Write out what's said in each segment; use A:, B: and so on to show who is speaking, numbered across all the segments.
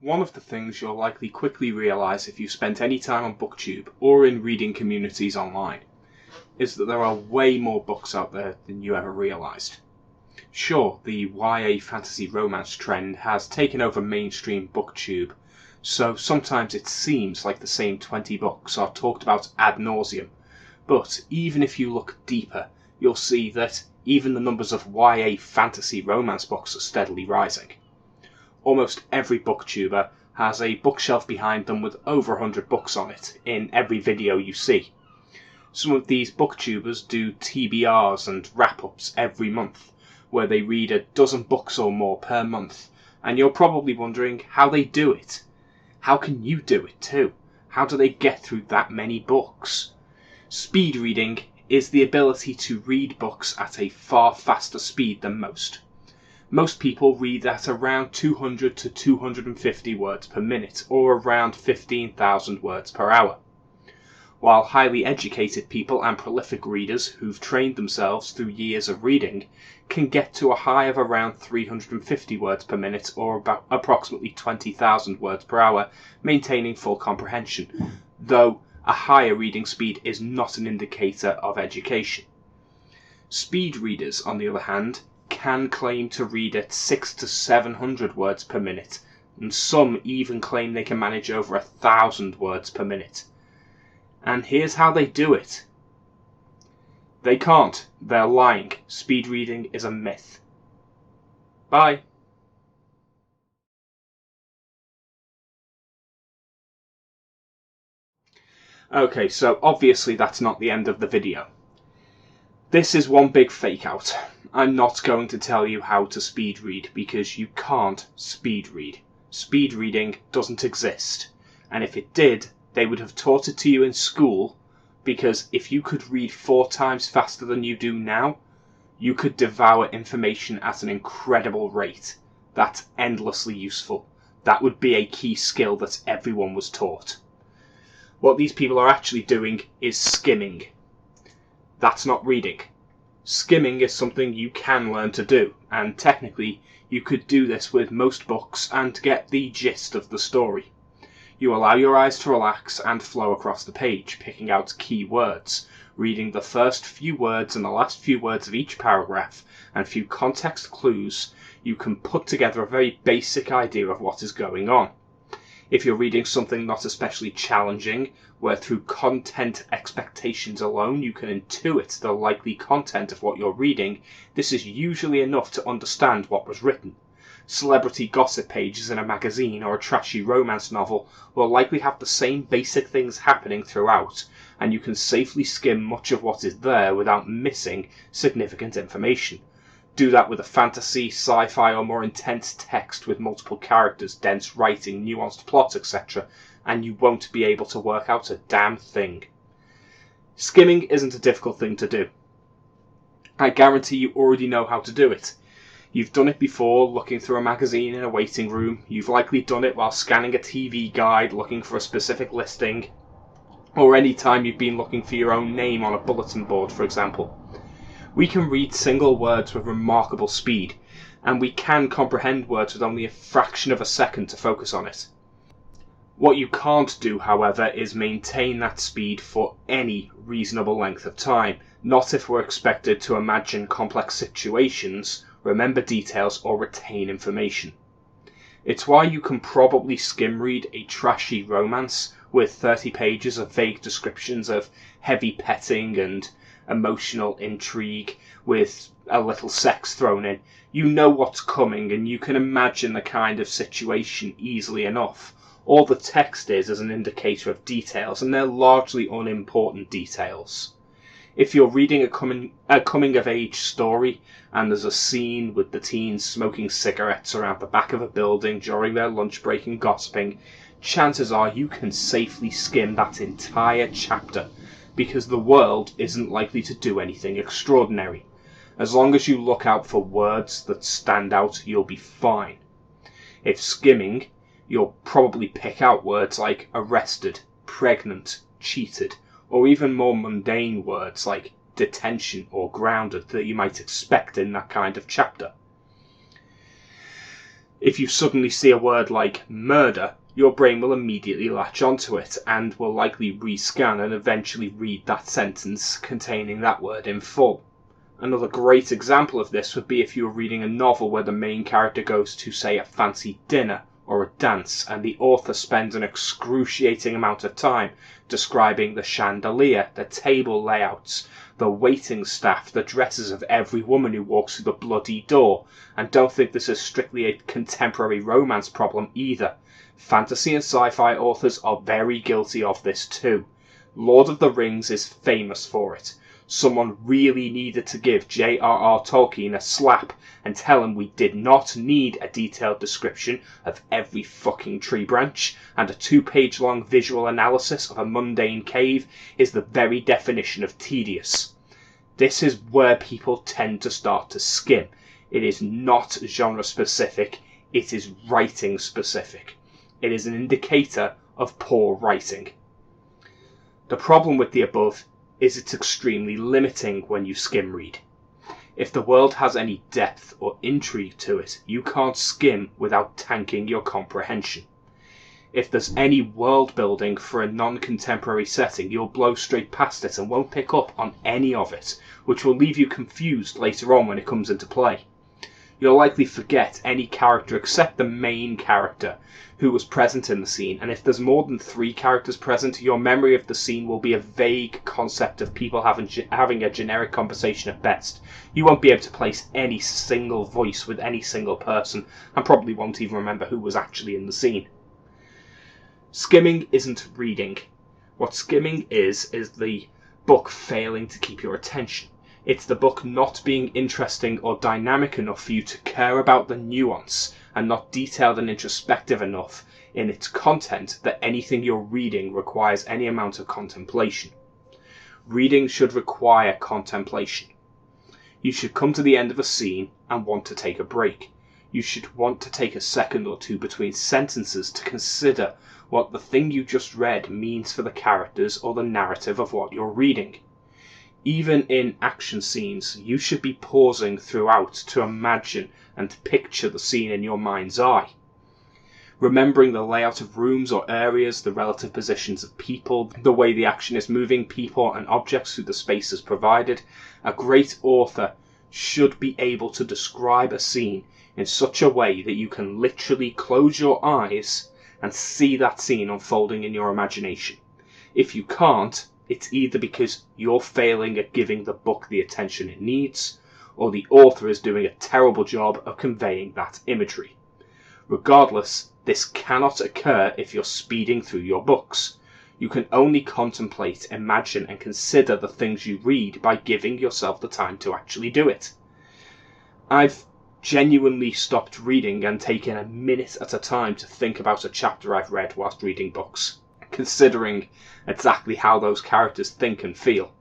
A: One of the things you'll likely quickly realise if you've spent any time on Booktube or in reading communities online is that there are way more books out there than you ever realised. Sure, the YA fantasy romance trend has taken over mainstream Booktube, so sometimes it seems like the same 20 books are talked about ad nauseum, but even if you look deeper, you'll see that even the numbers of YA fantasy romance books are steadily rising. Almost every booktuber has a bookshelf behind them with over 100 books on it in every video you see. Some of these booktubers do TBRs and wrap-ups every month, where they read a dozen books or more per month, and you're probably wondering how they do it. How can you do it too? How do they get through that many books? Speed reading is the ability to read books at a far faster speed than most. Most people read at around 200 to 250 words per minute, or around 15,000 words per hour. While highly educated people and prolific readers who've trained themselves through years of reading can get to a high of around 350 words per minute, or about approximately 20,000 words per hour, maintaining full comprehension, though a higher reading speed is not an indicator of education. Speed readers, on the other hand, can claim to read at 600 to 700 words per minute, and some even claim they can manage over 1,000 words per minute. And here's how they do it. They can't. They're lying. Speed reading is a myth. Bye. Okay, so obviously that's not the end of the video. This is one big fake out. I'm not going to tell you how to speed read because you can't speed read. Speed reading doesn't exist. And if it did, they would have taught it to you in school, because if you could read 4 times faster than you do now, you could devour information at an incredible rate. That's endlessly useful. That would be a key skill that everyone was taught. What these people are actually doing is skimming. That's not reading. Skimming is something you can learn to do, and technically you could do this with most books and get the gist of the story. You allow your eyes to relax and flow across the page, picking out key words, reading the first few words and the last few words of each paragraph, and a few context clues. You can put together a very basic idea of what is going on. If you're reading something not especially challenging, where through content expectations alone you can intuit the likely content of what you're reading, this is usually enough to understand what was written. Celebrity gossip pages in a magazine or a trashy romance novel will likely have the same basic things happening throughout, and you can safely skim much of what is there without missing significant information. Do that with a fantasy, sci-fi or more intense text with multiple characters, dense writing, nuanced plots, etc., and you won't be able to work out a damn thing. Skimming isn't a difficult thing to do. I guarantee you already know how to do it. You've done it before looking through a magazine in a waiting room, you've likely done it while scanning a TV guide looking for a specific listing, or any time you've been looking for your own name on a bulletin board, for example. We can read single words with remarkable speed, and we can comprehend words with only a fraction of a second to focus on it. What you can't do, however, is maintain that speed for any reasonable length of time, not if we're expected to imagine complex situations, remember details, or retain information. It's why you can probably skim read a trashy romance with 30 pages of vague descriptions of heavy petting and emotional intrigue with a little sex thrown in. You know what's coming and you can imagine the kind of situation easily enough. All the text is an indicator of details, and they're largely unimportant details. If you're reading a coming-of-age story and there's a scene with the teens smoking cigarettes around the back of a building during their lunch break and gossiping, chances are you can safely skim that entire chapter, because the world isn't likely to do anything extraordinary. As long as you look out for words that stand out, you'll be fine. If skimming, you'll probably pick out words like arrested, pregnant, cheated, or even more mundane words like detention or grounded that you might expect in that kind of chapter. If you suddenly see a word like murder, your brain will immediately latch onto it and will likely rescan and eventually read that sentence containing that word in full. Another great example of this would be if you were reading a novel where the main character goes to, say, a fancy dinner or a dance, and the author spends an excruciating amount of time describing the chandelier, the table layouts, the waiting staff, the dresses of every woman who walks through the bloody door. And don't think this is strictly a contemporary romance problem either. Fantasy and sci-fi authors are very guilty of this too. Lord of the Rings is famous for it. Someone really needed to give J.R.R. Tolkien a slap and tell him we did not need a detailed description of every fucking tree branch, and a 2-page long visual analysis of a mundane cave is the very definition of tedious. This is where people tend to start to skim. It is not genre specific, it is writing specific. It is an indicator of poor writing. The problem with the above is it's extremely limiting when you skim read. If the world has any depth or intrigue to it, you can't skim without tanking your comprehension. If there's any world building for a non-contemporary setting, you'll blow straight past it and won't pick up on any of it, which will leave you confused later on when it comes into play. You'll likely forget any character except the main character who was present in the scene, and if there's more than 3 characters present, your memory of the scene will be a vague concept of people having a generic conversation at best. You won't be able to place any single voice with any single person, and probably won't even remember who was actually in the scene. Skimming isn't reading. What skimming is the book failing to keep your attention. It's the book not being interesting or dynamic enough for you to care about the nuance, and not detailed and introspective enough in its content that anything you're reading requires any amount of contemplation. Reading should require contemplation. You should come to the end of a scene and want to take a break. You should want to take a second or two between sentences to consider what the thing you just read means for the characters or the narrative of what you're reading. Even in action scenes, you should be pausing throughout to imagine and picture the scene in your mind's eye. Remembering the layout of rooms or areas, the relative positions of people, the way the action is moving people and objects through the spaces provided, a great author should be able to describe a scene in such a way that you can literally close your eyes and see that scene unfolding in your imagination. If you can't, it's either because you're failing at giving the book the attention it needs, or the author is doing a terrible job of conveying that imagery. Regardless, this cannot occur if you're speeding through your books. You can only contemplate, imagine, and consider the things you read by giving yourself the time to actually do it. I've genuinely stopped reading and taken a minute at a time to think about a chapter I've read whilst reading books, considering exactly how those characters think and feel.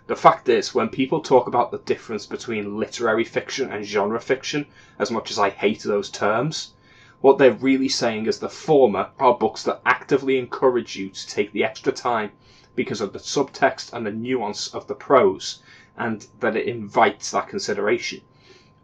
A: The fact is, when people talk about the difference between literary fiction and genre fiction, as much as I hate those terms, what they're really saying is the former are books that actively encourage you to take the extra time because of the subtext and the nuance of the prose, and that it invites that consideration.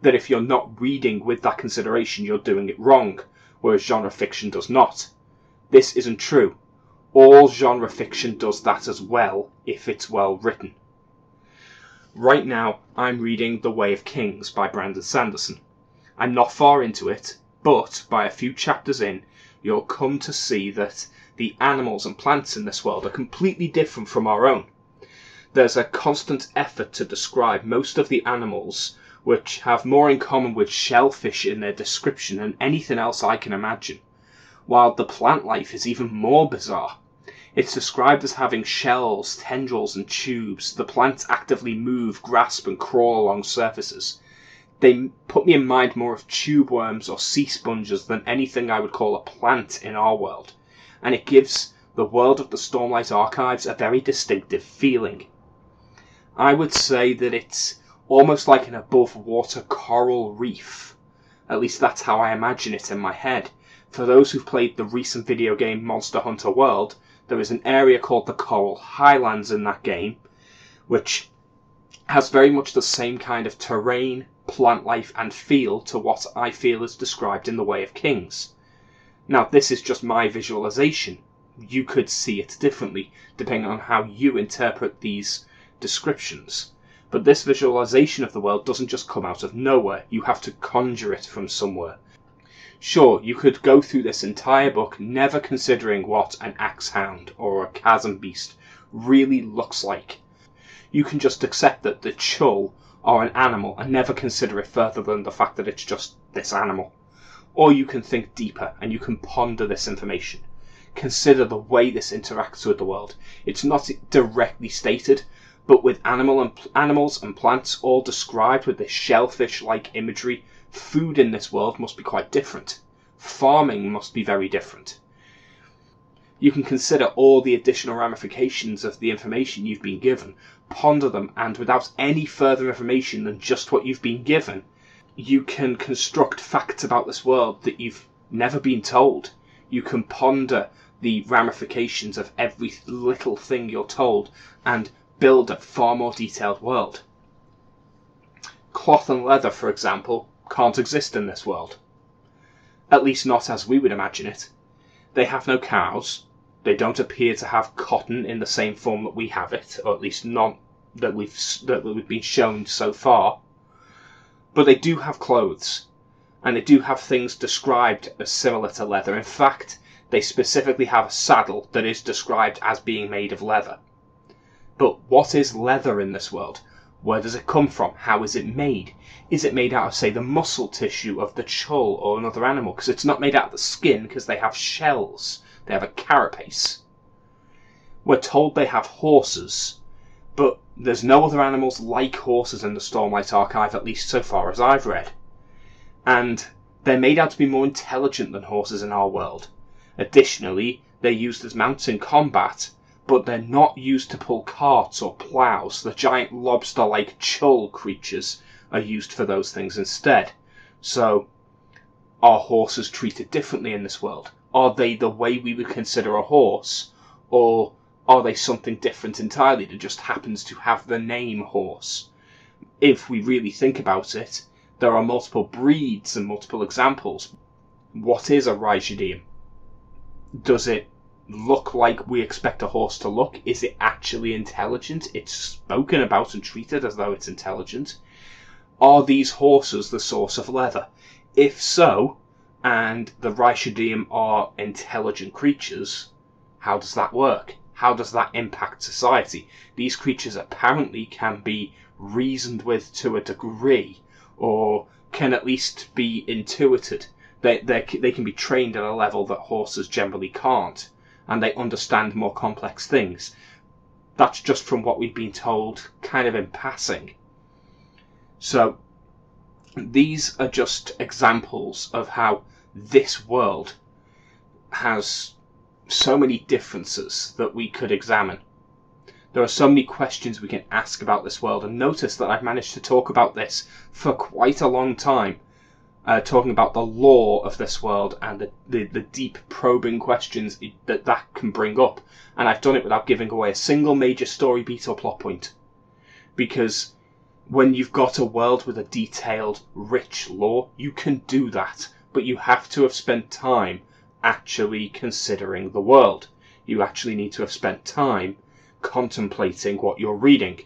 A: That if you're not reading with that consideration, you're doing it wrong, whereas genre fiction does not. This isn't true. All genre fiction does that as well, if it's well written. Right now, I'm reading The Way of Kings by Brandon Sanderson. I'm not far into it, but by a few chapters in, you'll come to see that the animals and plants in this world are completely different from our own. There's a constant effort to describe most of the animals, which have more in common with shellfish in their description than anything else I can imagine, while the plant life is even more bizarre. It's described as having shells, tendrils and tubes. The plants actively move, grasp and crawl along surfaces. They put me in mind more of tube worms or sea sponges than anything I would call a plant in our world, and it gives the world of the Stormlight Archives a very distinctive feeling. I would say that it's almost like an above-water coral reef. At least that's how I imagine it in my head. For those who've played the recent video game Monster Hunter World, there is an area called the Coral Highlands in that game, which has very much the same kind of terrain, plant life and feel to what I feel is described in The Way of Kings. Now, this is just my visualization. You could see it differently, depending on how you interpret these descriptions. But this visualization of the world doesn't just come out of nowhere. You have to conjure it from somewhere. Sure, you could go through this entire book never considering what an axe hound or a chasm beast really looks like. You can just accept that the chul are an animal and never consider it further than the fact that it's just this animal. Or you can think deeper and you can ponder this information. Consider the way this interacts with the world. It's not directly stated, but with animals and plants all described with this shellfish-like imagery, food in this world must be quite different. Farming must be very different. You can consider all the additional ramifications of the information you've been given, ponder them, and without any further information than just what you've been given, you can construct facts about this world that you've never been told. You can ponder the ramifications of every little thing you're told and build a far more detailed world. Cloth and leather, for example, can't exist in this world. At least not as we would imagine it. They have no cows. They don't appear to have cotton in the same form that we have it, or at least not that we've been shown so far. But they do have clothes, and they do have things described as similar to leather. In fact, they specifically have a saddle that is described as being made of leather. But what is leather in this world? Where does it come from? How is it made? Is it made out of, say, the muscle tissue of the chul or another animal? Because it's not made out of the skin, because they have shells. They have a carapace. We're told they have horses, but there's no other animals like horses in the Stormlight Archive, at least so far as I've read. And they're made out to be more intelligent than horses in our world. Additionally, they're used as mounts in combat, but they're not used to pull carts or ploughs. The giant lobster-like chul creatures are used for those things instead. So, are horses treated differently in this world? Are they the way we would consider a horse? Or are they something different entirely that just happens to have the name horse? If we really think about it, there are multiple breeds and multiple examples. What is a Rajadium? Does it look like we expect a horse to look? Is it actually intelligent? It's spoken about and treated as though it's intelligent. Are these horses the source of leather? If so, and the Rajadium are intelligent creatures, how does that work? How does that impact society? These creatures apparently can be reasoned with to a degree, or can at least be intuited. They can be trained at a level that horses generally can't, and they understand more complex things. That's just from what we've been told, kind of in passing. So, these are just examples of how this world has so many differences that we could examine. There are so many questions we can ask about this world, and notice that I've managed to talk about this for quite a long time, talking about the lore of this world and the deep probing questions that can bring up, and I've done it without giving away a single major story beat or plot point. Because when you've got a world with a detailed, rich lore, you can do that, but you have to have spent time actually considering the world. You actually need to have spent time contemplating what you're reading.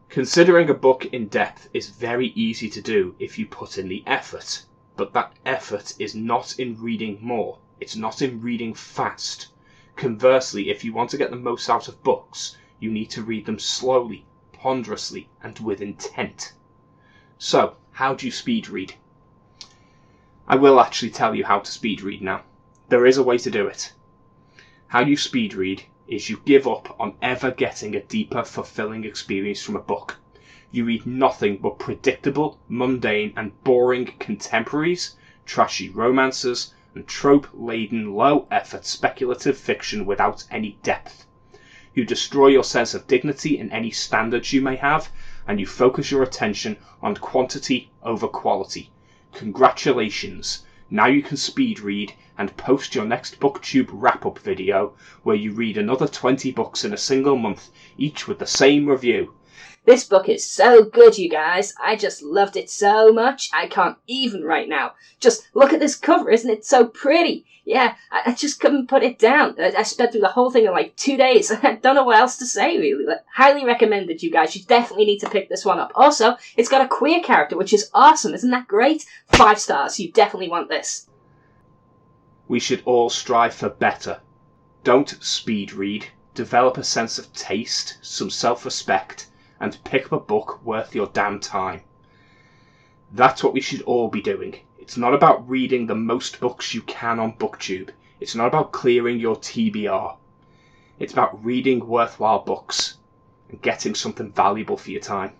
A: Considering a book in depth is very easy to do if you put in the effort, but that effort is not in reading more. It's not in reading fast. Conversely, if you want to get the most out of books, you need to read them slowly, ponderously, and with intent. So, how do you speed read? I will actually tell you how to speed read now. There is a way to do it. How you speed read is you give up on ever getting a deeper, fulfilling experience from a book. You read nothing but predictable, mundane, and boring contemporaries, trashy romances, and trope-laden, low-effort speculative fiction without any depth. You destroy your sense of dignity in any standards you may have, and you focus your attention on quantity over quality. Congratulations! Now you can speed read and post your next Booktube wrap-up video where you read another 20 books in a single month, each with the same review.
B: This book is so good, you guys. I just loved it so much, I can't even right now. Just look at this cover, isn't it so pretty? Yeah, I just couldn't put it down. I sped through the whole thing in like 2 days. I don't know what else to say, really. Highly recommended, you guys. You definitely need to pick this one up. Also, it's got a queer character, which is awesome. Isn't that great? 5 stars. You definitely want this.
A: We should all strive for better. Don't speed read. Develop a sense of taste, some self-respect, and pick up a book worth your damn time. That's what we should all be doing. It's not about reading the most books you can on Booktube. It's not about clearing your TBR. It's about reading worthwhile books and getting something valuable for your time.